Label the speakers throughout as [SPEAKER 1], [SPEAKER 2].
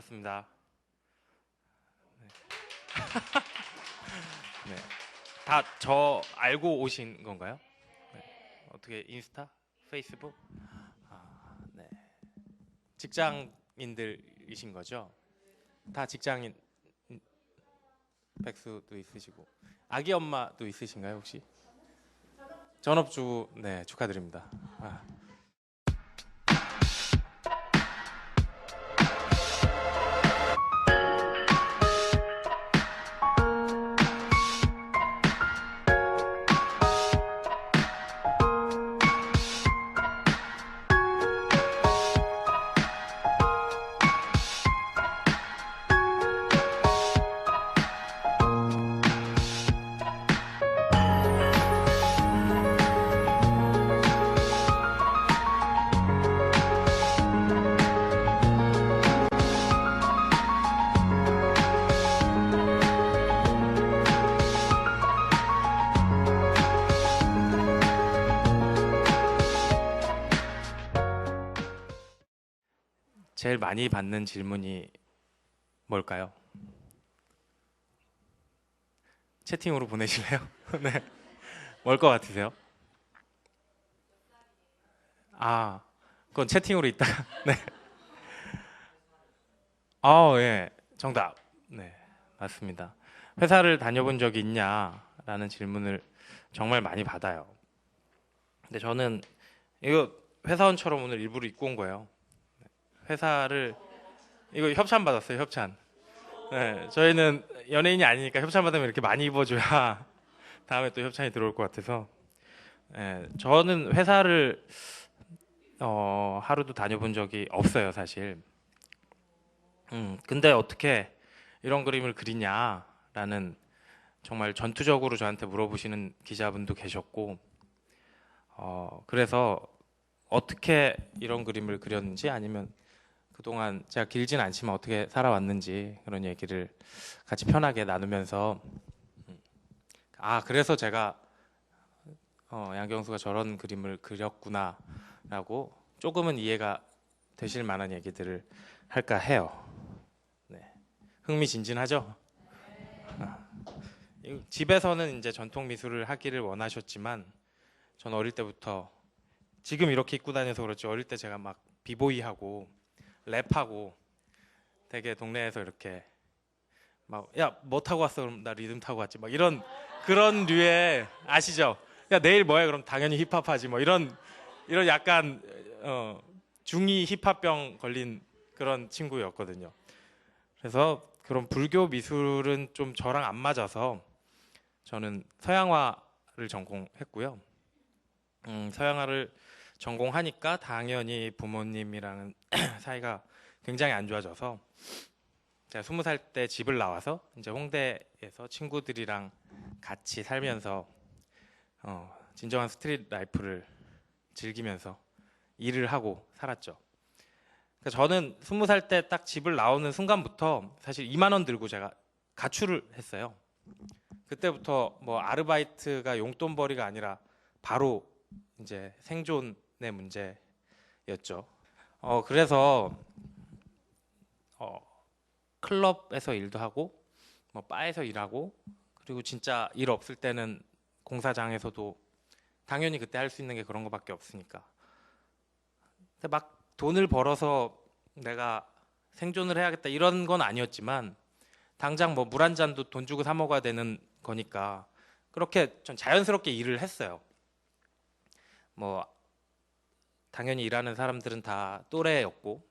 [SPEAKER 1] 반갑습니다. 네. 네. 다 저 알고 오신 건가요? 네. 어떻게 인스타? 페이스북? 네. 직장인들이신 거죠? 다 직장인 백수도 있으시고 아기 엄마도 있으신가요 혹시? 전업주부 네 축하드립니다. 아. 제일 많이 받는 질문이 뭘까요? 채팅으로 보내실래요? 네. 뭘 것 같으세요? 아, 그건 채팅으로 있다가 네. 예. 정답. 네. 맞습니다. 회사를 다녀본 적이 있냐라는 질문을 정말 많이 받아요. 근데 저는 이거 회사원처럼 오늘 일부러 입고 온 거예요. 회사를 이거 협찬 받았어요. 협찬. 네, 저희는 연예인이 아니니까 협찬 받으면 이렇게 많이 입어줘야 다음에 또 협찬이 들어올 것 같아서. 네, 저는 회사를 하루도 다녀본 적이 없어요, 사실. 근데 어떻게 이런 그림을 그리냐라는 정말 전투적으로 저한테 물어보시는 기자분도 계셨고, 그래서 어떻게 이런 그림을 그렸는지 아니면 그동안 제가 길진 않지만 어떻게 살아왔는지 그런 얘기를 같이 편하게 나누면서 그래서 제가 양경수가 저런 그림을 그렸구나라고 조금은 이해가 되실 만한 얘기들을 할까 해요. 네. 흥미진진하죠? 집에서는 이제 전통 미술을 하기를 원하셨지만 전 어릴 때부터 지금 이렇게 입고 다녀서 그렇지 어릴 때 제가 막 비보이하고 랩하고 되게 동네에서 이렇게 막 야 뭐 타고 왔어? 그럼 나 리듬 타고 왔지 막 이런 그런 류의 아시죠? 야 내일 뭐해? 그럼 당연히 힙합하지 뭐 이런 약간 중이 힙합병 걸린 그런 친구였거든요. 그래서 그런 불교 미술은 좀 저랑 안 맞아서 저는 서양화를 전공했고요. 서양화를 전공하니까 당연히 부모님이랑은 사이가 굉장히 안 좋아져서 제가 20살 때 집을 나와서 이제 홍대에서 친구들이랑 같이 살면서 진정한 스트릿 라이프를 즐기면서 일을 하고 살았죠. 그러니까 저는 20살 때 딱 집을 나오는 순간부터 사실 2만 원 들고 제가 가출을 했어요. 그때부터 뭐 아르바이트가 용돈벌이가 아니라 바로 이제 생존의 문제였죠. 그래서 클럽에서 일도 하고 뭐 바에서 일하고 그리고 진짜 일 없을 때는 공사장에서도 당연히 그때 할 수 있는 게 그런 거밖에 없으니까. 근데 막 돈을 벌어서 내가 생존을 해야겠다 이런 건 아니었지만 당장 뭐 물 한 잔도 돈 주고 사 먹어야 되는 거니까 그렇게 전 자연스럽게 일을 했어요. 뭐 당연히 일하는 사람들은 다 또래였고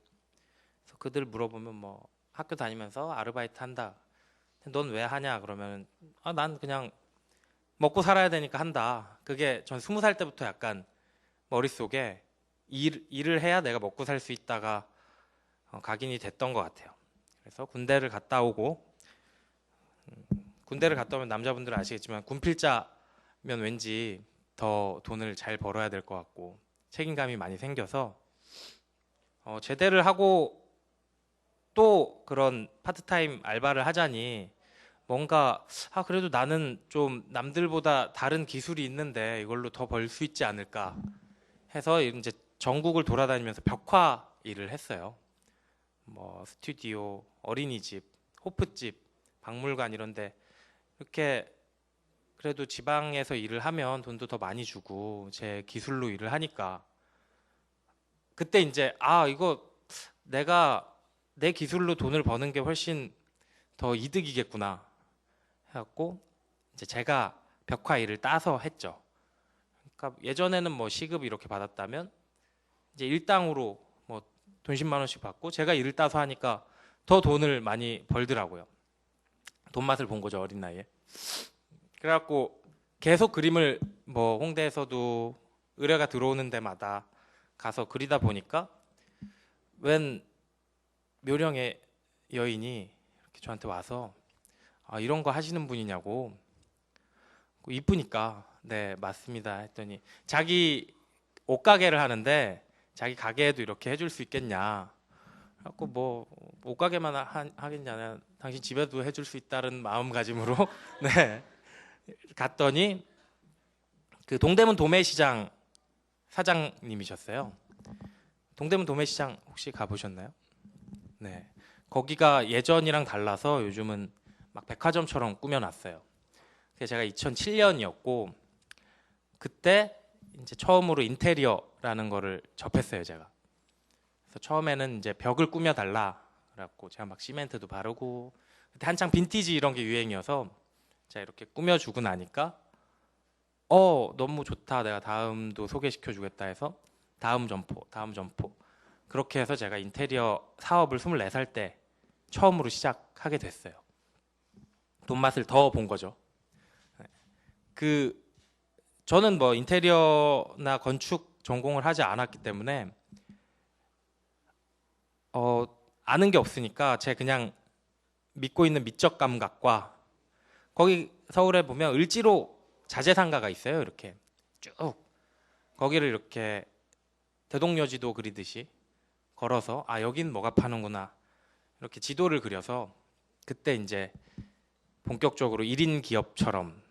[SPEAKER 1] 그래서 그들 물어보면 뭐 학교 다니면서 아르바이트 한다. 넌 왜 하냐 그러면 난 그냥 먹고 살아야 되니까 한다. 그게 전 20살 때부터 약간 머릿속에 일을 해야 내가 먹고 살 수 있다가 각인이 됐던 것 같아요. 그래서 군대를 갔다 오고 군대를 갔다 오면 남자분들은 아시겠지만 군필자면 왠지 더 돈을 잘 벌어야 될 것 같고 책임감이 많이 생겨서 제대를 하고 또 그런 파트타임 알바를 하자니 뭔가 그래도 나는 좀 남들보다 다른 기술이 있는데 이걸로 더 벌 수 있지 않을까 해서 이제 전국을 돌아다니면서 벽화 일을 했어요. 뭐 스튜디오, 어린이집, 호프집, 박물관 이런데 이렇게 그래도 지방에서 일을 하면 돈도 더 많이 주고 제 기술로 일을 하니까 그때 이제 아 이거 내가 내 기술로 돈을 버는 게 훨씬 더 이득이겠구나 해갖고 이제 제가 벽화 일을 따서 했죠. 그러니까 예전에는 뭐 시급 이렇게 받았다면 이제 일당으로 뭐 돈 10만 원씩 받고 제가 일을 따서 하니까 더 돈을 많이 벌더라고요. 돈 맛을 본 거죠, 어린 나이에. 그래갖고 계속 그림을 뭐 홍대에서도 의뢰가 들어오는 데마다 가서 그리다 보니까 웬 묘령의 여인이 이렇게 저한테 와서 아, 이런 거 하시는 분이냐고. 이쁘니까 네 맞습니다 했더니 자기 옷가게를 하는데 자기 가게에도 이렇게 해줄 수 있겠냐. 그래갖고 뭐 옷가게만 하겠냐, 당신 집에도 해줄 수 있다는 마음가짐으로 네 갔더니 그 동대문 도매시장 사장님이셨어요. 동대문 도매시장 혹시 가보셨나요? 네, 거기가 예전이랑 달라서 요즘은 막 백화점처럼 꾸며놨어요. 그게 제가 2007년이었고 그때 이제 처음으로 인테리어라는 거를 접했어요, 제가. 그래서 처음에는 이제 벽을 꾸며달라 그래갖고 제가 막 시멘트도 바르고 그때 한창 빈티지 이런 게 유행이어서 제가 이렇게 꾸며주고 나니까 너무 좋다, 내가 다음도 소개시켜주겠다 해서 다음 점포 그렇게 해서 제가 인테리어 사업을 24살 때 처음으로 시작하게 됐어요. 돈 맛을 더 본 거죠. 저는 뭐 인테리어나 건축 전공을 하지 않았기 때문에 아는 게 없으니까 제 그냥 믿고 있는 미적 감각과 거기 서울에 보면 을지로 자재상가가 있어요. 이렇게 쭉 거기를 이렇게 대동여지도 그리듯이 걸어서 아 여긴 뭐가 파는구나 이렇게 지도를 그려서 그때 이제 본격적으로 1인 기업처럼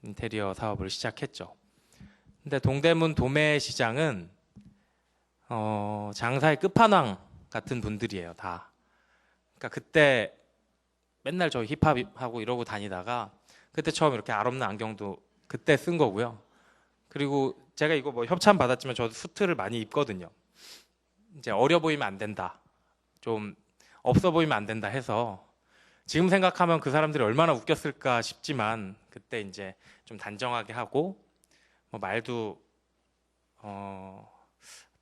[SPEAKER 1] 인테리어 사업을 시작했죠. 근데 동대문 도매시장은 장사의 끝판왕 같은 분들이에요, 다. 그러니까 그때 맨날 저 힙합하고 이러고 다니다가 그때 처음 이렇게 알 없는 안경도 그때 쓴 거고요. 그리고 제가 이거 뭐 협찬 받았지만 저도 수트를 많이 입거든요. 이제 어려 보이면 안 된다, 좀 없어 보이면 안 된다 해서 지금 생각하면 그 사람들이 얼마나 웃겼을까 싶지만 그때 이제 좀 단정하게 하고 뭐 말도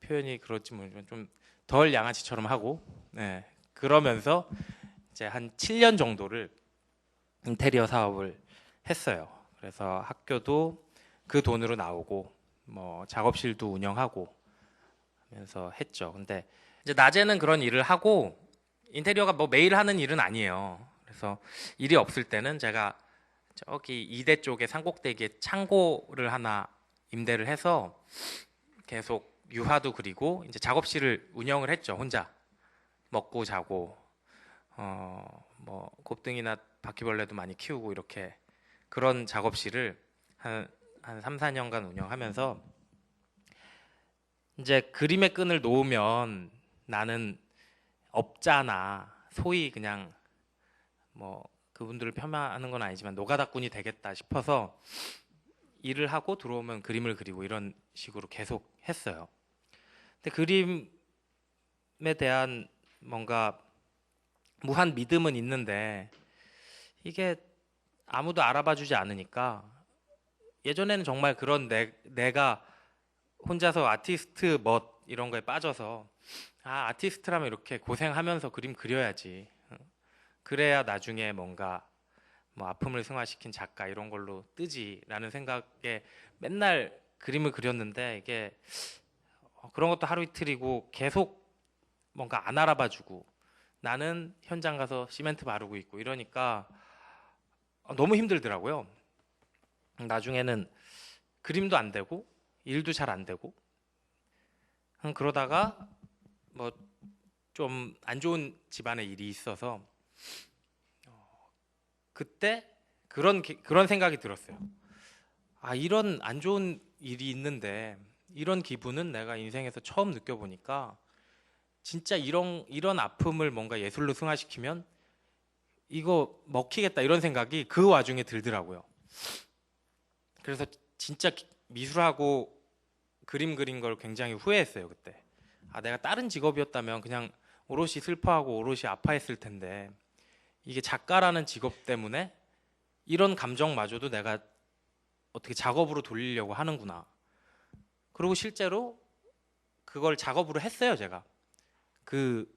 [SPEAKER 1] 표현이 그렇지 모르지만 좀 덜 양아치처럼 하고 네, 그러면서 이제 한 7년 정도를 인테리어 사업을 했어요. 그래서 학교도 그 돈으로 나오고 뭐 작업실도 운영하고 하면서 했죠. 근데 이제 낮에는 그런 일을 하고 인테리어가 뭐 매일 하는 일은 아니에요. 그래서 일이 없을 때는 제가 저기 이대 쪽에 산꼭대기에 창고를 하나 임대를 해서 계속 유화도 그리고 이제 작업실을 운영을 했죠. 혼자 먹고 자고 뭐 곱등이나 바퀴벌레도 많이 키우고 이렇게 그런 작업실을 한 3, 4년간 운영하면서 이제 그림의 끈을 놓으면 나는 업자나 소위 그냥 뭐 그분들을 폄하하는 건 아니지만 노가다꾼이 되겠다 싶어서 일을 하고 들어오면 그림을 그리고 이런 식으로 계속 했어요. 근데 그림에 대한 뭔가 무한 믿음은 있는데 이게 아무도 알아봐 주지 않으니까 예전에는 정말 그런 내가 혼자서 아티스트 멋 이런 거에 빠져서 아티스트라면 이렇게 고생하면서 그림 그려야지. 그래야 나중에 뭔가 뭐 아픔을 승화시킨 작가 이런 걸로 뜨지라는 생각에 맨날 그림을 그렸는데 이게 그런 것도 하루 이틀이고 계속 뭔가 안 알아봐주고 나는 현장 가서 시멘트 바르고 있고 이러니까 너무 힘들더라고요. 나중에는 그림도 안 되고 일도 잘 안 되고 그러다가 뭐 좀 안 좋은 집안의 일이 있어서 그때 그런 생각이 들었어요. 이런 안 좋은 일이 있는데 이런 기분은 내가 인생에서 처음 느껴보니까 진짜 이런 아픔을 뭔가 예술로 승화시키면 이거 먹히겠다 이런 생각이 그 와중에 들더라고요. 그래서 진짜 미술하고 그림 그린 걸 굉장히 후회했어요 그때. 아 내가 다른 직업이었다면 그냥 오롯이 슬퍼하고 오롯이 아파했을 텐데 이게 작가라는 직업 때문에 이런 감정마저도 내가 어떻게 작업으로 돌리려고 하는구나. 그리고 실제로 그걸 작업으로 했어요 제가. 그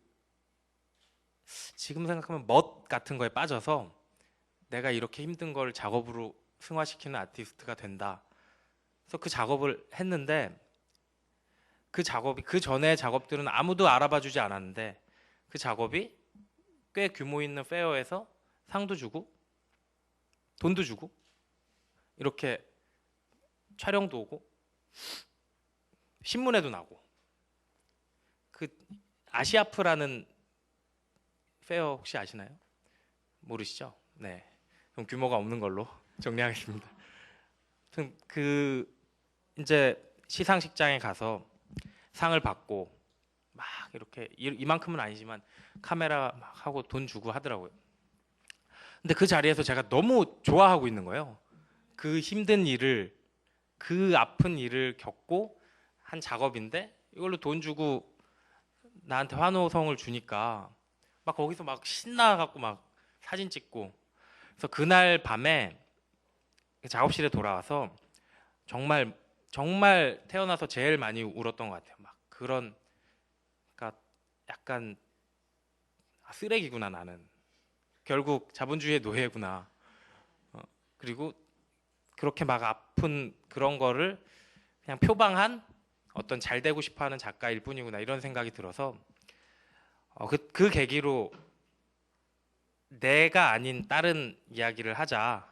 [SPEAKER 1] 지금 생각하면 멋 같은 거에 빠져서 내가 이렇게 힘든 걸 작업으로 승화시키는 아티스트가 된다. 그래서 그 작업을 했는데 그 작업이 그 전에 작업들은 아무도 알아봐 주지 않았는데 그 작업이 꽤 규모 있는 페어에서 상도 주고 돈도 주고 이렇게 촬영도 오고 신문에도 나고 그 아시아프라는 페어 혹시 아시나요? 모르시죠? 네. 좀 규모가 없는 걸로 정리하겠습니다. 아무튼 그 이제 시상식장에 가서 상을 받고 막 이렇게 이만큼은 아니지만 카메라 막 하고 돈 주고 하더라고요. 근데 그 자리에서 제가 너무 좋아하고 있는 거예요. 그 힘든 일을 그 아픈 일을 겪고 한 작업인데 이걸로 돈 주고 나한테 환호성을 주니까 막 거기서 막 신나갖고 막 사진 찍고 그래서 그날 밤에 작업실에 돌아와서 정말 정말 태어나서 제일 많이 울었던 것 같아요. 막 그런 그러니까 약간 쓰레기구나 나는 결국 자본주의의 노예구나. 그리고 그렇게 막 아픈 그런 거를 그냥 표방한 어떤 잘 되고 싶어하는 작가일 뿐이구나 이런 생각이 들어서 그 계기로 내가 아닌 다른 이야기를 하자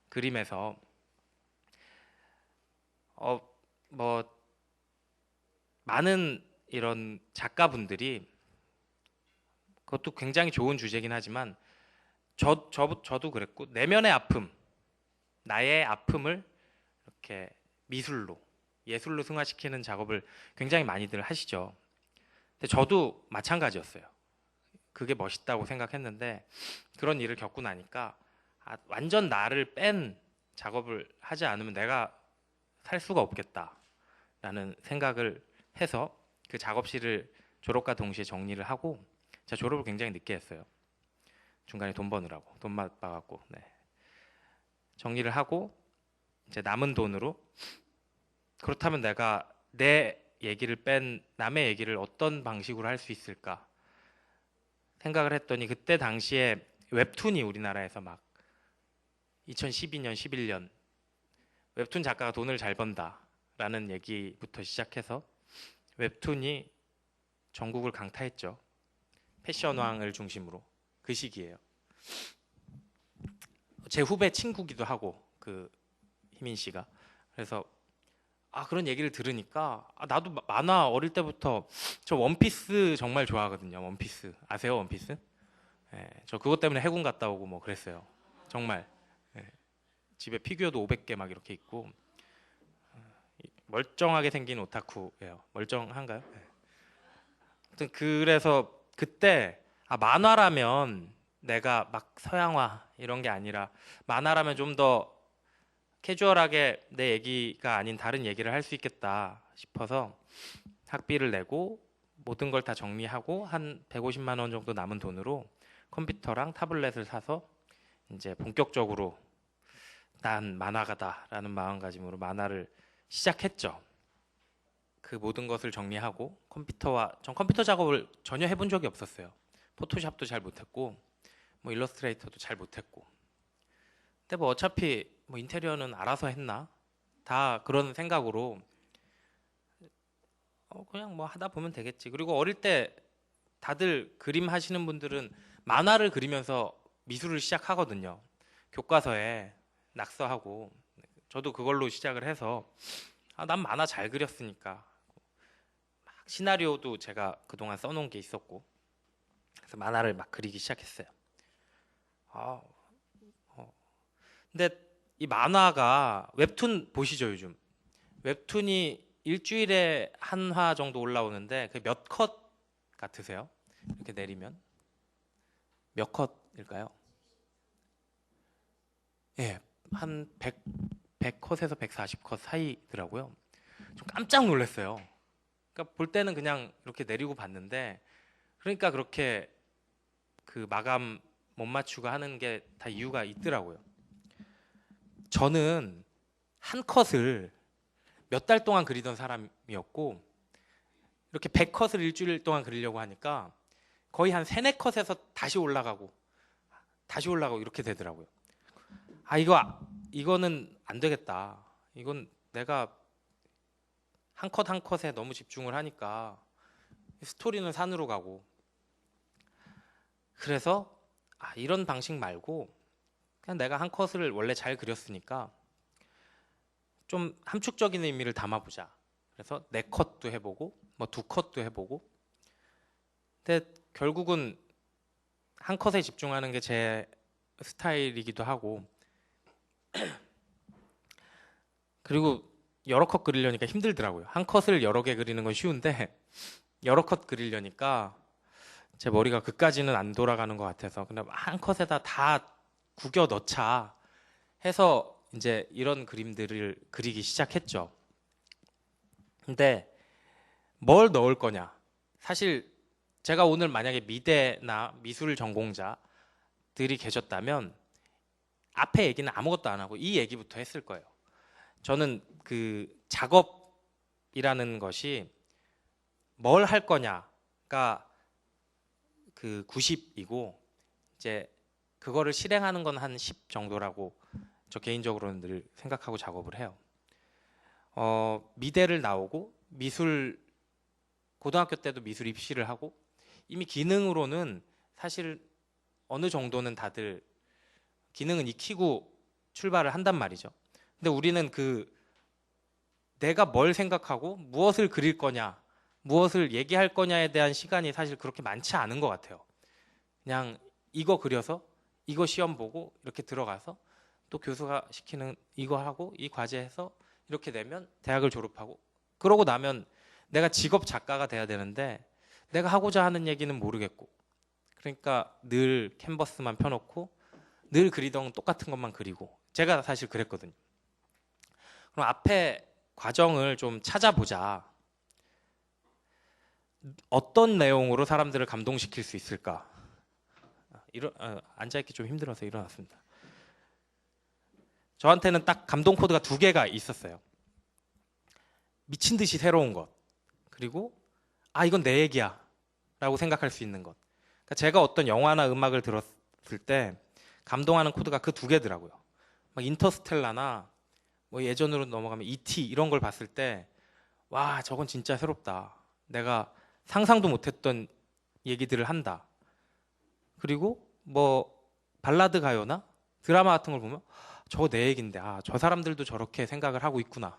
[SPEAKER 1] 그림에서 뭐 많은 이런 작가분들이 그것도 굉장히 좋은 주제긴 하지만 저도 그랬고 내면의 아픔 나의 아픔을 이렇게 미술로 예술로 승화시키는 작업을 굉장히 많이들 하시죠. 근데 저도 마찬가지였어요. 그게 멋있다고 생각했는데 그런 일을 겪고 나니까 완전 나를 뺀 작업을 하지 않으면 내가 살 수가 없겠다라는 생각을 해서 그 작업실을 졸업과 동시에 정리를 하고 제가 졸업을 굉장히 늦게 했어요. 중간에 돈 버느라고 돈 받아갖고 네. 정리를 하고 이제 남은 돈으로 그렇다면 내가 내 얘기를 뺀 남의 얘기를 어떤 방식으로 할 수 있을까 생각을 했더니 그때 당시에 웹툰이 우리나라에서 막 2012년, 11년 웹툰 작가가 돈을 잘 번다라는 얘기부터 시작해서 웹툰이 전국을 강타했죠. 패션왕을 중심으로 그 시기예요. 제 후배 친구기도 하고 그 희민 씨가 그래서 그런 얘기를 들으니까 나도 만화 어릴 때부터 저 원피스 정말 좋아하거든요. 원피스 아세요? 원피스? 예, 저 그것 때문에 해군 갔다 오고 뭐 그랬어요. 정말 예, 집에 피규어도 500개 막 이렇게 있고 멀쩡하게 생긴 오타쿠예요. 멀쩡한가요? 예. 아무튼 그래서 그때 만화라면 내가 막 서양화 이런 게 아니라 만화라면 좀 더 캐주얼하게 내 얘기가 아닌 다른 얘기를 할 수 있겠다 싶어서 학비를 내고 모든 걸 다 정리하고 한 150만 원 정도 남은 돈으로 컴퓨터랑 타블렛을 사서 이제 본격적으로 난 만화가다라는 마음가짐으로 만화를 시작했죠. 그 모든 것을 정리하고 전 컴퓨터 작업을 전혀 해본 적이 없었어요. 포토샵도 잘 못했고 뭐 일러스트레이터도 잘 못했고 근데 뭐 어차피 뭐 인테리어는 알아서 했나 다 그런 생각으로 그냥 뭐 하다 보면 되겠지. 그리고 어릴 때 다들 그림 하시는 분들은 만화를 그리면서 미술을 시작하거든요. 교과서에 낙서하고 저도 그걸로 시작을 해서 난 만화 잘 그렸으니까 시나리오도 제가 그동안 써놓은 게 있었고 그래서 만화를 막 그리기 시작했어요. 근데 이 만화가 웹툰 보시죠 요즘 웹툰이 일주일에 한 화 정도 올라오는데 그 몇 컷 같으세요? 이렇게 내리면 몇 컷일까요? 예, 한 100컷에서 140컷 사이더라고요. 좀 깜짝 놀랐어요. 그러니까 볼 때는 그냥 이렇게 내리고 봤는데, 그러니까 그렇게 그 마감 못 맞추고 하는 게 다 이유가 있더라고요. 저는 한 컷을 몇 달 동안 그리던 사람이었고, 이렇게 100컷을 일주일 동안 그리려고 하니까 거의 한 3, 4컷에서 다시 올라가고 이렇게 되더라고요. 이거는 안 되겠다. 이건 내가 한 컷 한 컷에 너무 집중을 하니까 스토리는 산으로 가고. 그래서 이런 방식 말고 그냥 내가 한 컷을 원래 잘 그렸으니까 좀 함축적인 의미를 담아보자. 그래서 4컷도 해보고 뭐 2컷도 해보고. 근데 결국은 한 컷에 집중하는 게 제 스타일이기도 하고, 그리고 여러 컷 그리려니까 힘들더라고요. 한 컷을 여러 개 그리는 건 쉬운데 여러 컷 그리려니까 제 머리가 그까지는 안 돌아가는 것 같아서 그냥 한 컷에다 다 구겨 넣자 해서 이제 이런 그림들을 그리기 시작했죠. 근데 뭘 넣을 거냐? 사실 제가 오늘 만약에 미대나 미술 전공자들이 계셨다면 앞에 얘기는 아무것도 안 하고 이 얘기부터 했을 거예요. 저는 그 작업이라는 것이 뭘 할 거냐가 그 90이고 이제 그거를 실행하는 건 한 10 정도라고 저 개인적으로는 늘 생각하고 작업을 해요. 미대를 나오고 고등학교 때도 미술 입시를 하고 이미 기능으로는 사실 어느 정도는 다들 기능은 익히고 출발을 한단 말이죠. 근데 우리는 내가 뭘 생각하고 무엇을 그릴 거냐, 무엇을 얘기할 거냐에 대한 시간이 사실 그렇게 많지 않은 것 같아요. 그냥 이거 그려서 이거 시험 보고 이렇게 들어가서 또 교수가 시키는 이거 하고 이 과제 해서 이렇게 되면 대학을 졸업하고, 그러고 나면 내가 직업 작가가 돼야 되는데 내가 하고자 하는 얘기는 모르겠고, 그러니까 늘 캔버스만 펴놓고 늘 그리던 똑같은 것만 그리고. 제가 사실 그랬거든요. 그럼 앞에 과정을 좀 찾아보자. 어떤 내용으로 사람들을 감동시킬 수 있을까? 앉아있기 좀 힘들어서 일어났습니다. 저한테는 딱 감동 코드가 2개가 있었어요. 미친 듯이 새로운 것, 그리고 이건 내 얘기야 라고 생각할 수 있는 것. 그러니까 제가 어떤 영화나 음악을 들었을 때 감동하는 코드가 그 2개더라고요. 막 인터스텔라나 뭐 예전으로 넘어가면 E.T. 이런 걸 봤을 때 와, 저건 진짜 새롭다. 내가 상상도 못했던 얘기들을 한다. 그리고 뭐 발라드 가요나 드라마 같은 걸 보면 저거 내 얘긴데 저 사람들도 저렇게 생각을 하고 있구나.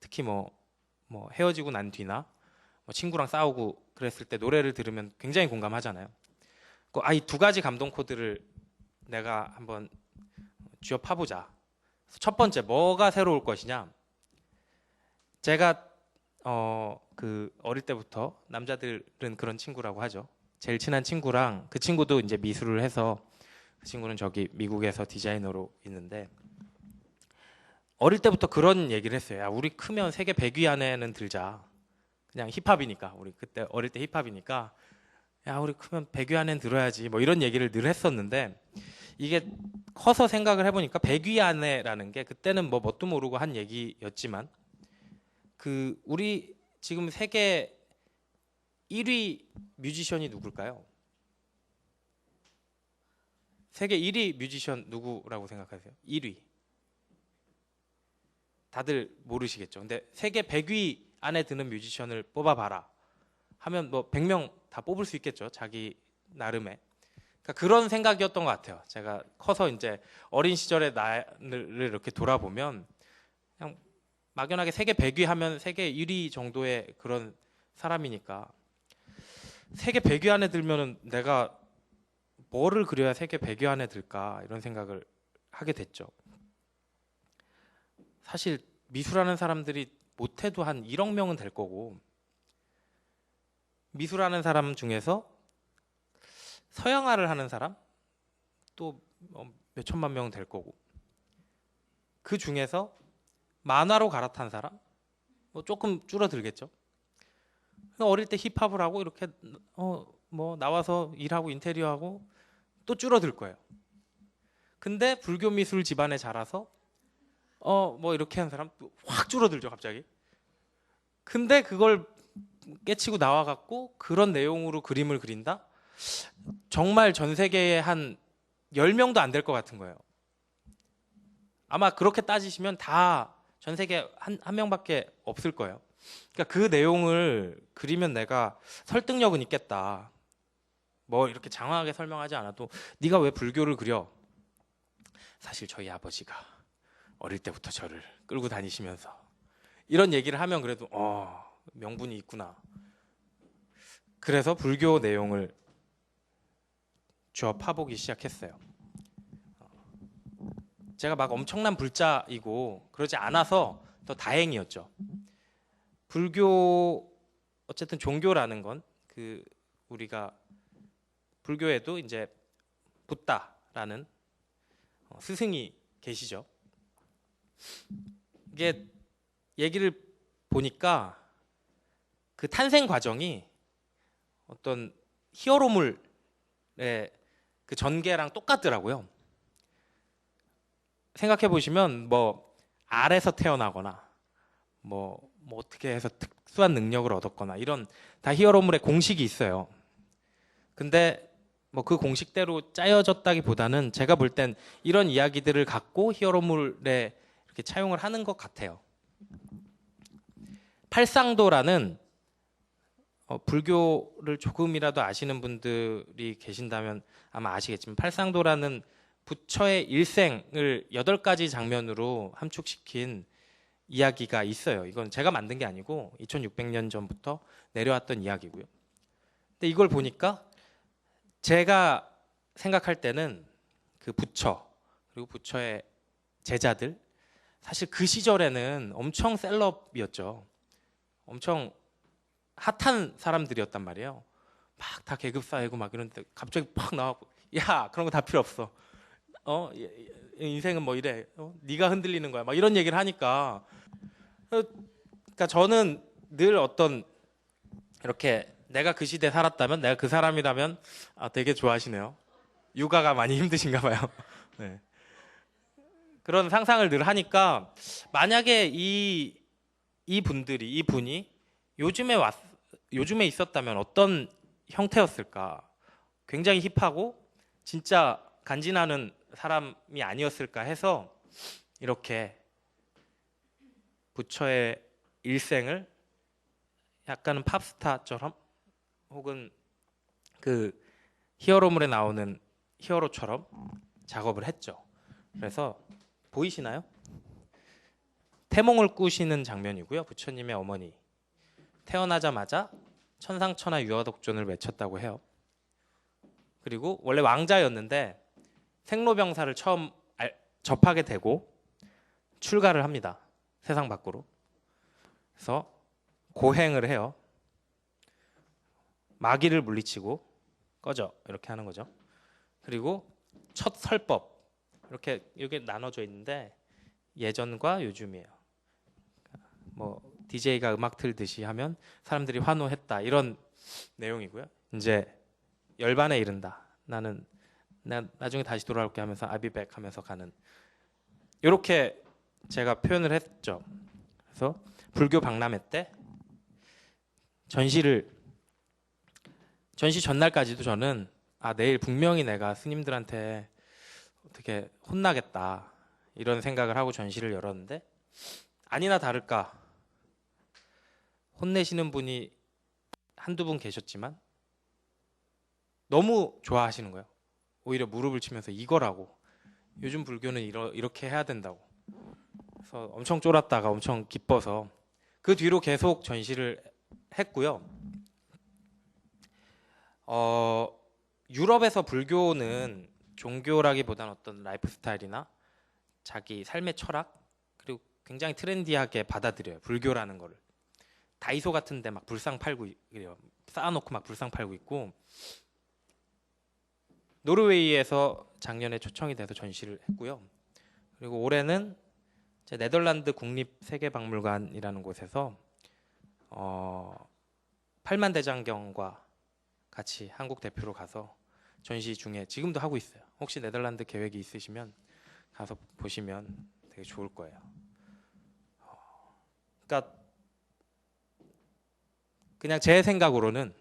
[SPEAKER 1] 특히 뭐 헤어지고 난 뒤나 뭐 친구랑 싸우고 그랬을 때 노래를 들으면 굉장히 공감하잖아요. 이 2가지 감동 코드를 내가 한번 쥐어 파보자. 첫 번째, 뭐가 새로울 것이냐? 제가 어릴 때부터 남자들은 그런 친구라고 하죠. 제일 친한 친구랑 그 친구도 이제 미술을 해서 그 친구는 저기 미국에서 디자이너로 있는데 어릴 때부터 그런 얘기를 했어요. 야, 우리 크면 세계 100위 안에는 들자. 그냥 힙합이니까 우리 그때 어릴 때 힙합이니까 야, 우리 크면 100위 안에는 들어야지. 뭐 이런 얘기를 늘 했었는데 이게 커서 생각을 해보니까 100위 안에라는 게 그때는 뭐 뭣도 모르고 한 얘기였지만 우리 지금 세계 1위 뮤지션이 누굴까요? 세계 1위 뮤지션 누구라고 생각하세요? 1위. 다들 모르시겠죠. 근데 세계 100위 안에 드는 뮤지션을 뽑아봐라 하면 뭐 100명 다 뽑을 수 있겠죠. 자기 나름의. 그러니까 그런 생각이었던 것 같아요. 제가 커서 이제 어린 시절의 나를 이렇게 돌아보면 그냥 막연하게 세계 100위 하면 세계 1위 정도의 그런 사람이니까 세계 100위 안에 들면은 내가 뭐를 그려야 세계 100위 안에 들까 이런 생각을 하게 됐죠. 사실 미술하는 사람들이 못해도 한 1억 명은 될 거고 미술하는 사람 중에서 서양화를 하는 사람 또 몇 천만 명 될 거고, 그 중에서 만화로 갈아탄 사람 뭐 조금 줄어들겠죠. 어릴 때 힙합을 하고 이렇게 뭐 나와서 일하고 인테리어 하고 또 줄어들 거예요. 근데 불교 미술 집안에 자라서 뭐 이렇게 한 사람 확 줄어들죠 갑자기. 근데 그걸 깨치고 나와갖고 그런 내용으로 그림을 그린다? 정말 전 세계에 한 10명도 안 될 것 같은 거예요. 아마 그렇게 따지시면 다 전 세계에 한 명밖에 없을 거예요. 그러니까 그 내용을 그리면 내가 설득력은 있겠다. 뭐 이렇게 장황하게 설명하지 않아도 네가 왜 불교를 그려? 사실 저희 아버지가 어릴 때부터 저를 끌고 다니시면서 이런 얘기를 하면 그래도 명분이 있구나. 그래서 불교 내용을 주워 파보기 시작했어요. 제가 막 엄청난 불자이고 그러지 않아서 더 다행이었죠. 불교 어쨌든 종교라는 건 그 우리가 불교에도 이제 붓다라는 스승이 계시죠. 이게 얘기를 보니까 그 탄생 과정이 어떤 히어로물의 그 전개랑 똑같더라고요. 생각해 보시면 뭐 알에서 태어나거나 뭐 어떻게 해서 특수한 능력을 얻었거나 이런 다 히어로물의 공식이 있어요. 근데 뭐 그 공식대로 짜여졌다기보다는 제가 볼 땐 이런 이야기들을 갖고 히어로물에 이렇게 차용을 하는 것 같아요. 팔상도라는 불교를 조금이라도 아시는 분들이 계신다면 아마 아시겠지만, 팔상도라는 부처의 일생을 8가지 장면으로 함축시킨 이야기가 있어요. 이건 제가 만든 게 아니고 2600년 전부터 내려왔던 이야기고요. 근데 이걸 보니까 제가 생각할 때는 그 부처 그리고 부처의 제자들, 사실 그 시절에는 엄청 셀럽이었죠. 엄청 핫한 사람들이었단 말이에요. 막 다 계급 쌓이고 막 이런데 갑자기 팍 나와고, 야 그런 거 다 필요 없어. 인생은 뭐 이래. 네가 흔들리는 거야. 막 이런 얘기를 하니까, 그러니까 저는 늘 어떤 이렇게 내가 그 시대에 살았다면, 내가 그 사람이라면, 되게 좋아하시네요. 육아가 많이 힘드신가 봐요. 네. 그런 상상을 늘 하니까, 만약에 이 분이 요즘에 있었다면 어떤 형태였을까? 굉장히 힙하고 진짜 간지나는 사람이 아니었을까 해서 이렇게 부처의 일생을 약간은 팝스타처럼 혹은 그 히어로물에 나오는 히어로처럼 작업을 했죠. 그래서 보이시나요? 태몽을 꾸시는 장면이고요. 부처님의 어머니 태어나자마자 천상천하 유아독존을 외쳤다고 해요. 그리고 원래 왕자였는데 생로병사를 처음 접하게 되고 출가를 합니다. 세상 밖으로. 그래서 고행을 해요. 마귀를 물리치고 꺼져 이렇게 하는 거죠. 그리고 첫 설법, 이렇게 이게 나눠져 있는데 예전과 요즘이에요. 뭐 DJ가 음악 틀듯이 하면 사람들이 환호했다 이런 내용이고요. 이제 열반에 이른다. 나는 나중에 다시 돌아올게 하면서 I'll be back 하면서 가는, 이렇게 제가 표현을 했죠. 그래서 불교 박람회 때 전시 전날까지도 저는 내일 분명히 내가 스님들한테 어떻게 혼나겠다 이런 생각을 하고 전시를 열었는데, 아니나 다를까 혼내시는 분이 한두 분 계셨지만 너무 좋아하시는 거예요. 오히려 무릎을 치면서 이거라고, 요즘 불교는 이렇게 해야 된다고. 그래서 엄청 쫄았다가 엄청 기뻐서 그 뒤로 계속 전시를 했고요. 유럽에서 불교는 종교라기보다는 어떤 라이프 스타일이나 자기 삶의 철학, 그리고 굉장히 트렌디하게 받아들여요. 불교라는 거를. 다이소 같은데 막 불상 팔고 그래요. 쌓아놓고 막 불상 팔고 있고 노르웨이에서 작년에 초청이 돼서 전시를 했고요. 그리고 올해는 제 네덜란드 국립세계박물관이라는 곳에서 8만 대장경과 같이 한국 대표로 가서 전시 중에 지금도 하고 있어요. 혹시 네덜란드 계획이 있으시면 가서 보시면 되게 좋을 거예요. 그러니까 그냥 제 생각으로는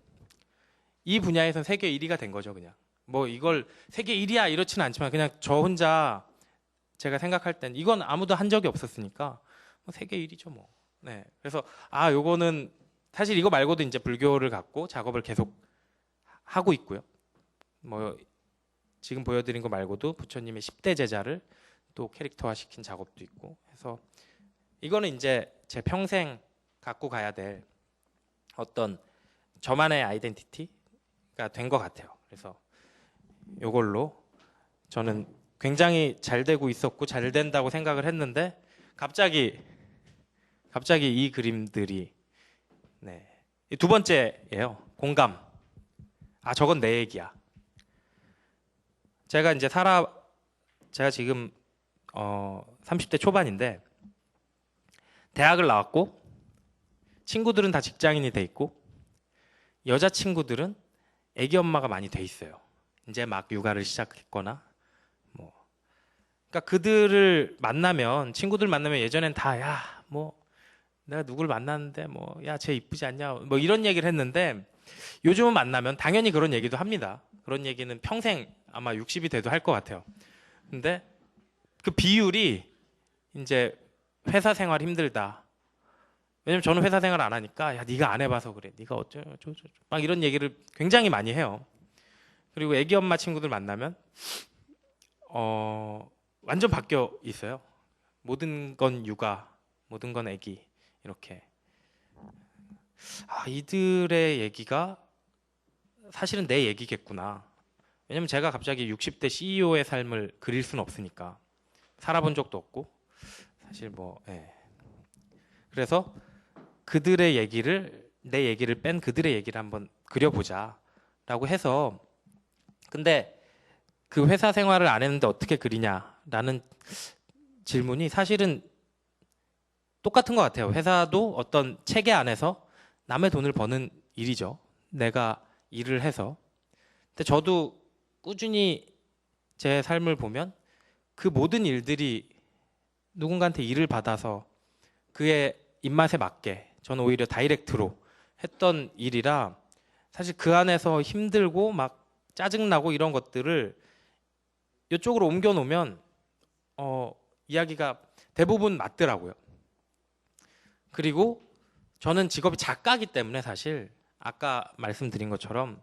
[SPEAKER 1] 이 분야에선 세계 1위가 된 거죠. 그냥 뭐 이걸 세계 1위야 이렇지는 않지만 그냥 저 혼자 제가 생각할 땐 이건 아무도 한 적이 없었으니까 뭐 세계 1위죠 뭐. 네. 그래서 요거는 사실 이거 말고도 이제 불교를 갖고 작업을 계속 하고 있고요. 뭐 지금 보여드린 거 말고도 부처님의 10대 제자를 또 캐릭터화 시킨 작업도 있고 해서 이거는 이제 제 평생 갖고 가야 될 어떤 저만의 아이덴티티가 된 것 같아요. 그래서 이걸로 저는 굉장히 잘 되고 있었고 잘 된다고 생각을 했는데 갑자기 이 그림들이 두 번째예요. 공감. 저건 내 얘기야. 제가 지금 30대 초반인데 대학을 나왔고 친구들은 다 직장인이 돼 있고 여자 친구들은 애기 엄마가 많이 돼 있어요. 이제 막 육아를 시작했거나 뭐 그러니까 그들을 만나면 친구들 만나면 예전엔 다 야 뭐 내가 누굴 만났는데 뭐 야 쟤 이쁘지 않냐 뭐 이런 얘기를 했는데 요즘은 만나면 당연히 그런 얘기도 합니다. 그런 얘기는 평생 아마 60이 돼도 할 것 같아요. 근데 그 비율이 이제 회사 생활 힘들다. 왜냐면 저는 회사 생활 안 하니까 야 네가 안 해봐서 그래. 네가 어쩌고 막 이런 얘기를 굉장히 많이 해요. 그리고 애기 엄마 친구들 만나면 완전 바뀌어 있어요. 모든 건 육아, 모든 건 애기 이렇게. 이들의 얘기가 사실은 내 얘기겠구나. 왜냐면 제가 갑자기 60대 CEO의 삶을 그릴 수는 없으니까 살아본 적도 없고 사실 뭐 그래서 그들의 얘기를 내 얘기를 뺀 그들의 얘기를 한번 그려보자라고 해서 근데 그 회사 생활을 안 했는데 어떻게 그리냐라는 질문이 사실은 똑같은 것 같아요. 회사도 어떤 체계 안에서 남의 돈을 버는 일이죠. 내가 일을 해서. 근데 저도 꾸준히 제 삶을 보면 그 모든 일들이 누군가한테 일을 받아서 그의 입맛에 맞게 저는 오히려 다이렉트로 했던 일이라 사실 그 안에서 힘들고 막 짜증나고 이런 것들을 이쪽으로 옮겨 놓으면 이야기가 대부분 맞더라고요. 그리고 저는 직업이 작가이기 때문에 사실 아까 말씀드린 것처럼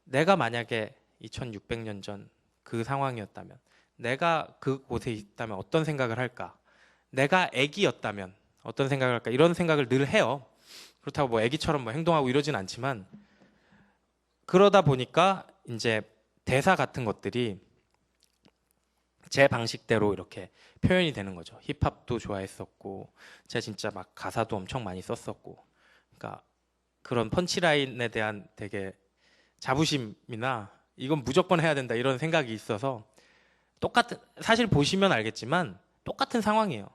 [SPEAKER 1] 내가 만약에 2600년 전 그 상황이었다면 내가 그곳에 있다면 어떤 생각을 할까? 내가 애기였다면 어떤 생각을 할까? 이런 생각을 늘 해요. 그렇다고 뭐 애기처럼 뭐 행동하고 이러진 않지만 그러다 보니까 이제 대사 같은 것들이 제 방식대로 이렇게 표현이 되는 거죠. 힙합도 좋아했었고 제가 진짜 막 가사도 엄청 많이 썼었고 그러니까 그런 펀치라인에 대한 되게 자부심이나 이건 무조건 해야 된다 이런 생각이 있어서 똑같은 사실 보시면 알겠지만 똑같은 상황이에요.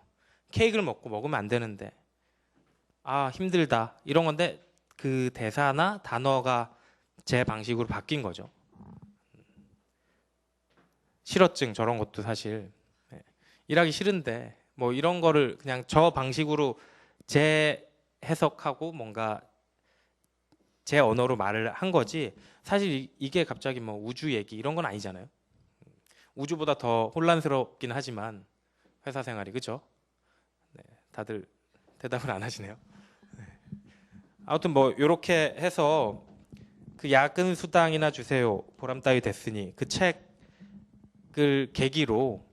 [SPEAKER 1] 케이크를 먹으면 안 되는데 힘들다 이런 건데 그 대사나 단어가 제 방식으로 바뀐 거죠. 실어증 저런 것도 사실 일하기 싫은데 뭐 이런 거를 그냥 저 방식으로 재해석하고 뭔가 제 언어로 말을 한 거지 사실 이게 갑자기 뭐 우주 얘기 이런 건 아니잖아요. 우주보다 더 혼란스럽긴 하지만 회사 생활이 그죠? 네, 다들 대답을 안 하시네요. 네. 아무튼 뭐 이렇게 해서 그 야근 수당이나 주세요 보람 따위 됐으니 그 책을 계기로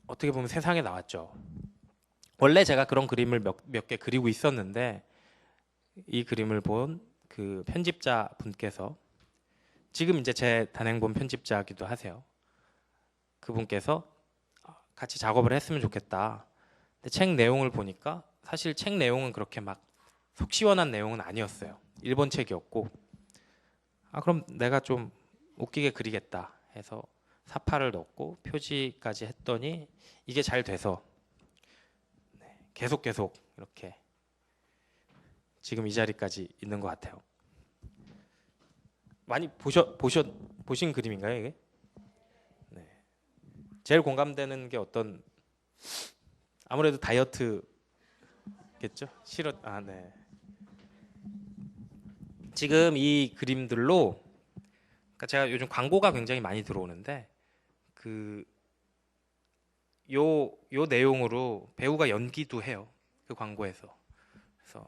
[SPEAKER 1] 어떻게 보면 세상에 나왔죠. 원래 제가 그런 그림을 몇 개 그리고 있었는데 이 그림을 본 그 편집자 분께서 지금 이제 제 단행본 편집자기도 하세요. 그분께서 같이 작업을 했으면 좋겠다. 근데 책 내용을 보니까 사실 책 내용은 그렇게 막 속 시원한 내용은 아니었어요. 일본 책이었고, 그럼 내가 좀 웃기게 그리겠다 해서 사파를 넣고 표지까지 했더니 이게 잘 돼서 계속 이렇게 지금 이 자리까지 있는 것 같아요. 많이 보신 그림인가요, 이게? 네. 제일 공감되는 게 아무래도 다이어트겠죠? 네. 지금 이 그림들로, 그러니까 제가 요즘 광고가 굉장히 많이 들어오는데 요 내용으로 배우가 연기도 해요. 그 광고에서. 그래서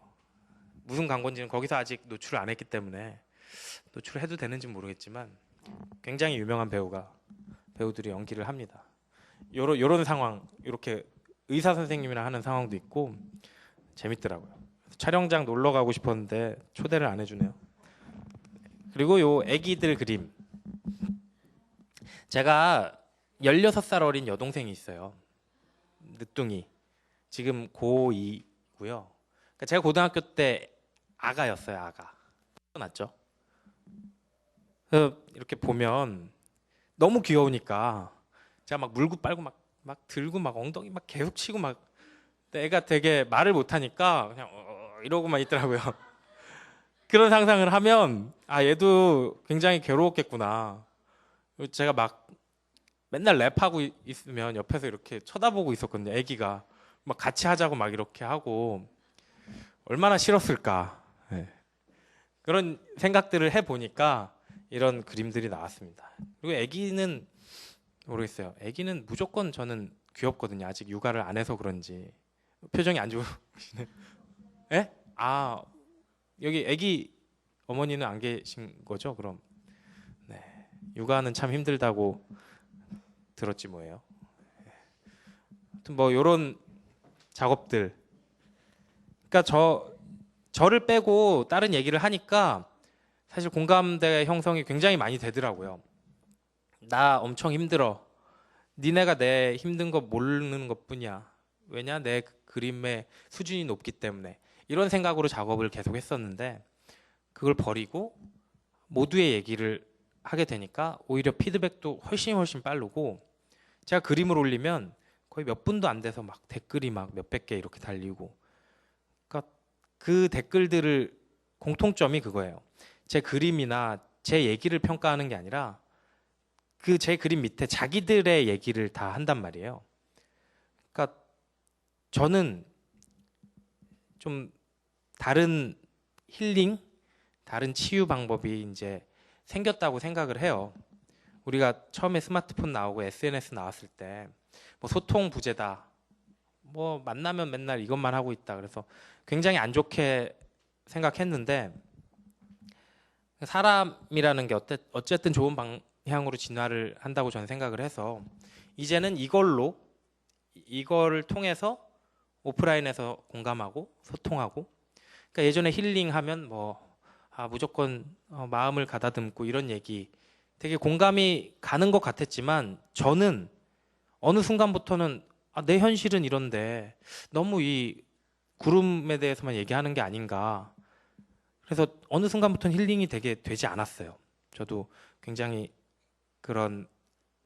[SPEAKER 1] 무슨 광고인지는 거기서 아직 노출을 안 했기 때문에 노출을 해도 되는지 모르겠지만 굉장히 유명한 배우들이 연기를 합니다. 요런 상황, 이렇게 의사 선생님이랑 하는 상황도 있고 재밌더라고요. 촬영장 놀러 가고 싶었는데 초대를 안 해주네요. 그리고 요 애기들 그림, 제가 16살 어린 여동생이 있어요. 늦둥이. 지금 고2고요. 그러니까 제가 고등학교 때 아가였어요. 아가. 맞죠? 이렇게 보면 너무 귀여우니까 제가 막 물고 빨고 막 들고 막 엉덩이 막 계속 치고 막, 애가 되게 말을 못하니까 그냥 이러고만 있더라고요. 그런 상상을 하면 얘도 굉장히 괴로웠겠구나. 제가 막 맨날 랩하고 있으면 옆에서 이렇게 쳐다보고 있었거든요. 애기가 막 같이 하자고 막 이렇게 하고 얼마나 싫었을까. 네. 그런 생각들을 해보니까 이런 그림들이 나왔습니다. 그리고 애기는 모르겠어요. 애기는 무조건 저는 귀엽거든요. 아직 육아를 안 해서 그런지 표정이 안 좋으시네. 예? 여기 애기 어머니는 안 계신 거죠? 그럼 네. 육아는 참 힘들다고 들었지 뭐예요. 아무튼 뭐 이런 작업들. 그러니까 저를 빼고 다른 얘기를 하니까 사실 공감대 형성이 굉장히 많이 되더라고요. 나 엄청 힘들어. 니네가 내 힘든 거 모르는 것뿐이야. 왜냐? 내 그림의 수준이 높기 때문에. 이런 생각으로 작업을 계속 했었는데 그걸 버리고 모두의 얘기를 하게 되니까 오히려 피드백도 훨씬 빠르고, 제가 그림을 올리면 거의 몇 분도 안 돼서 막 댓글이 막 몇백 개 이렇게 달리고, 그러니까 그 댓글들을 공통점이 그거예요. 제 그림이나 제 얘기를 평가하는 게 아니라 그 제 그림 밑에 자기들의 얘기를 다 한단 말이에요. 그러니까 저는 좀 다른 힐링, 다른 치유 방법이 이제 생겼다고 생각을 해요. 우리가 처음에 스마트폰 나오고 SNS 나왔을 때 뭐 소통 부재다, 뭐 만나면 맨날 이것만 하고 있다, 그래서 굉장히 안 좋게 생각했는데 사람이라는 게 어쨌든 좋은 방향으로 진화를 한다고 저는 생각을 해서 이제는 이거를 통해서 오프라인에서 공감하고 소통하고, 그러니까 예전에 힐링하면 무조건 마음을 가다듬고 이런 얘기 되게 공감이 가는 것 같았지만, 저는 어느 순간부터는 내 현실은 이런데 너무 이 구름에 대해서만 얘기하는 게 아닌가, 그래서 어느 순간부터는 힐링이 되게 되지 않았어요. 저도 굉장히 그런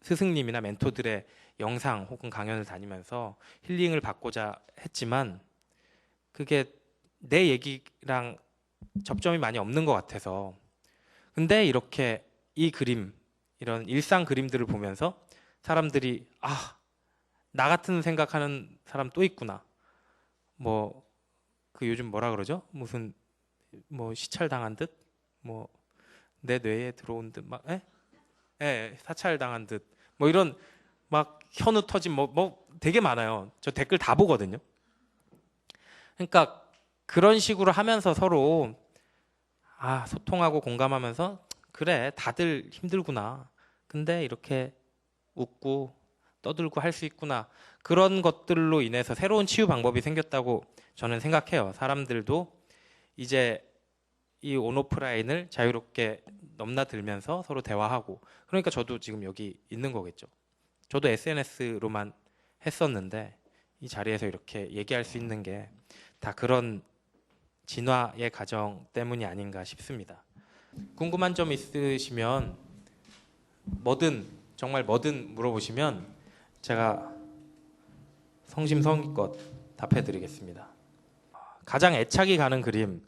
[SPEAKER 1] 스승님이나 멘토들의 영상 혹은 강연을 다니면서 힐링을 받고자 했지만 그게 내 얘기랑 접점이 많이 없는 것 같아서. 근데 이렇게 이 그림, 이런 일상 그림들을 보면서 사람들이 나 같은 생각하는 사람 또 있구나. 그 요즘 뭐라 그러죠? 무슨 시찰당한 듯, 내 뇌에 들어온 듯, 사찰당한 듯, 이런 막 현우 터진 되게 많아요. 저 댓글 다 보거든요. 그러니까 그런 식으로 하면서 서로 소통하고 공감하면서, 그래 다들 힘들구나, 근데 이렇게 웃고 떠들고 할 수 있구나, 그런 것들로 인해서 새로운 치유 방법이 생겼다고 저는 생각해요. 사람들도 이제 이 온오프라인을 자유롭게 넘나들면서 서로 대화하고, 그러니까 저도 지금 여기 있는 거겠죠. 저도 SNS로만 했었는데 이 자리에서 이렇게 얘기할 수 있는 게 다 그런 진화의 과정 때문이 아닌가 싶습니다. 궁금한 점 있으시면 정말 뭐든 물어보시면 제가 성심성의껏 답해드리겠습니다. 가장 애착이 가는 그림,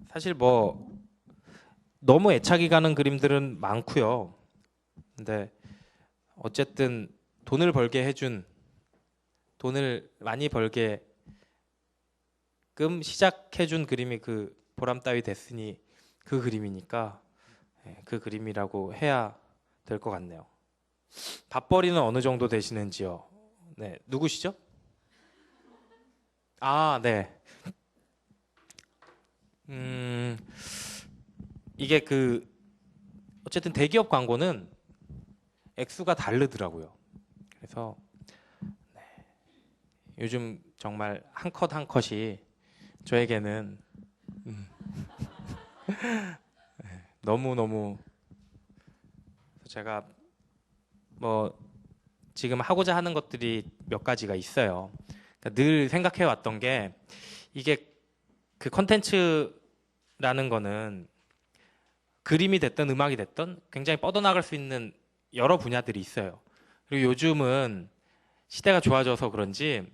[SPEAKER 1] 사실 뭐 너무 애착이 가는 그림들은 많고요. 근데 어쨌든 돈을 많이 벌게끔 시작해준 그림이 그 보람 따위 됐으니 그 그림이니까 그 그림이라고 해야 될 것 같네요. 밥벌이는 어느 정도 되시는지요? 네, 누구시죠? 아, 네. 이게 어쨌든 대기업 광고는 액수가 다르더라고요. 그래서 네, 요즘 정말 한 컷 한 컷이 저에게는 너무 제가 뭐 지금 하고자 하는 것들이 몇 가지가 있어요. 그러니까 늘 생각해 왔던 게 이게 그 컨텐츠라는 거는 그림이 됐든 음악이 됐든 굉장히 뻗어나갈 수 있는 여러 분야들이 있어요. 그리고 요즘은 시대가 좋아져서 그런지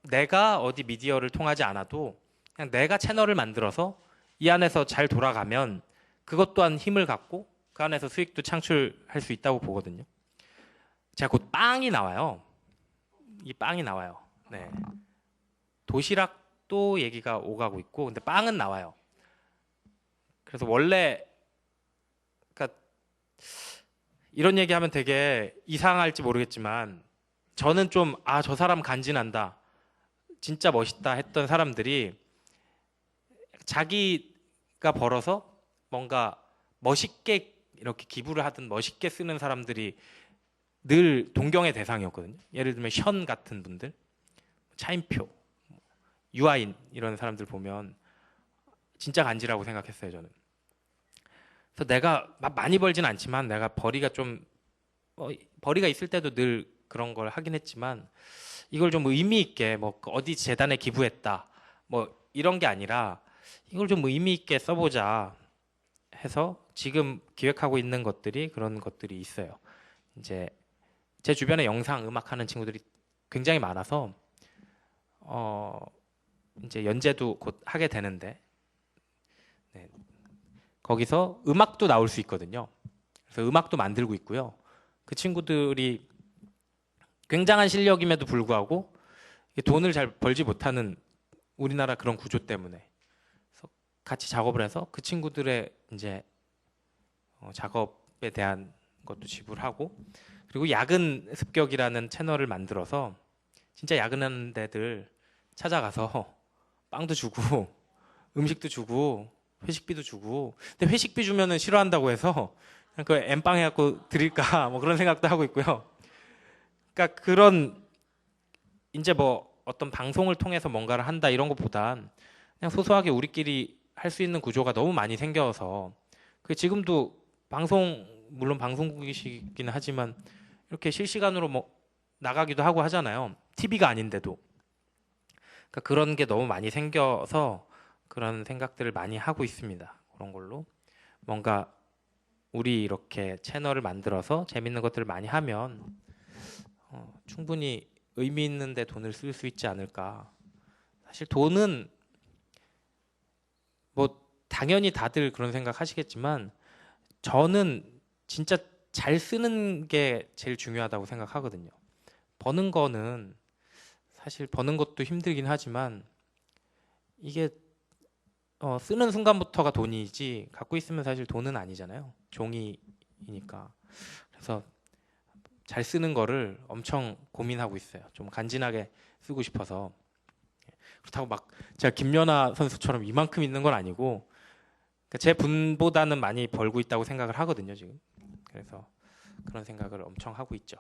[SPEAKER 1] 내가 어디 미디어를 통하지 않아도 그냥 내가 채널을 만들어서 이 안에서 잘 돌아가면 그것 또한 힘을 갖고 그 안에서 수익도 창출할 수 있다고 보거든요. 제가 곧 빵이 나와요. 이 빵이 나와요. 네. 도시락도 얘기가 오가고 있고, 근데 빵은 나와요. 그래서 원래 그러니까 이런 얘기하면 되게 이상할지 모르겠지만 저는 좀 저 사람 간지난다, 진짜 멋있다 했던 사람들이 자기가 벌어서 뭔가 멋있게 이렇게 기부를 하든 멋있게 쓰는 사람들이 늘 동경의 대상이었거든요. 예를 들면 션 같은 분들, 차인표, 유아인 이런 사람들 보면 진짜 간지라고 생각했어요, 저는. 그래서 내가 많이 벌진 않지만 내가 벌이가 있을 때도 늘 그런 걸 하긴 했지만 이걸 좀 의미 있게 뭐 어디 재단에 기부했다 뭐 이런 게 아니라 이걸 좀 의미 있게 써보자 해서 지금 기획하고 있는 것들이 그런 것들이 있어요. 이제 제 주변에 영상, 음악 하는 친구들이 굉장히 많아서 이제 연재도 곧 하게 되는데 네, 거기서 음악도 나올 수 있거든요. 그래서 음악도 만들고 있고요. 그 친구들이 굉장한 실력임에도 불구하고 돈을 잘 벌지 못하는 우리나라 그런 구조 때문에 그래서 같이 작업을 해서 그 친구들의 이제 작업에 대한 것도 지불하고, 그리고 야근 습격이라는 채널을 만들어서 진짜 야근하는 데들 찾아가서 빵도 주고 음식도 주고 회식비도 주고, 근데 회식비 주면은 싫어한다고 해서 그냥 그 엠빵 해갖고 드릴까 뭐 그런 생각도 하고 있고요. 그러니까 그런 이제 뭐 어떤 방송을 통해서 뭔가를 한다 이런 것보단 그냥 소소하게 우리끼리 할 수 있는 구조가 너무 많이 생겨서 그 지금도 물론 방송국이시기는 하지만 이렇게 실시간으로 뭐 나가기도 하고 하잖아요. TV가 아닌데도. 그러니까 그런 게 너무 많이 생겨서 그런 생각들을 많이 하고 있습니다. 그런 걸로 뭔가 우리 이렇게 채널을 만들어서 재밌는 것들을 많이 하면 충분히 의미 있는데 돈을 쓸 수 있지 않을까. 사실 돈은 뭐 당연히 다들 그런 생각 하시겠지만 저는 진짜 잘 쓰는 게 제일 중요하다고 생각하거든요. 버는 거는 사실 버는 것도 힘들긴 하지만 이게 쓰는 순간부터가 돈이지 갖고 있으면 사실 돈은 아니잖아요. 종이니까. 그래서 잘 쓰는 거를 엄청 고민하고 있어요. 좀 간지나게 쓰고 싶어서. 그렇다고 막 제가 김연아 선수처럼 이만큼 있는 건 아니고 그러니까 제 분보다는 많이 벌고 있다고 생각을 하거든요, 지금. 그래서 그런 생각을 엄청 하고 있죠.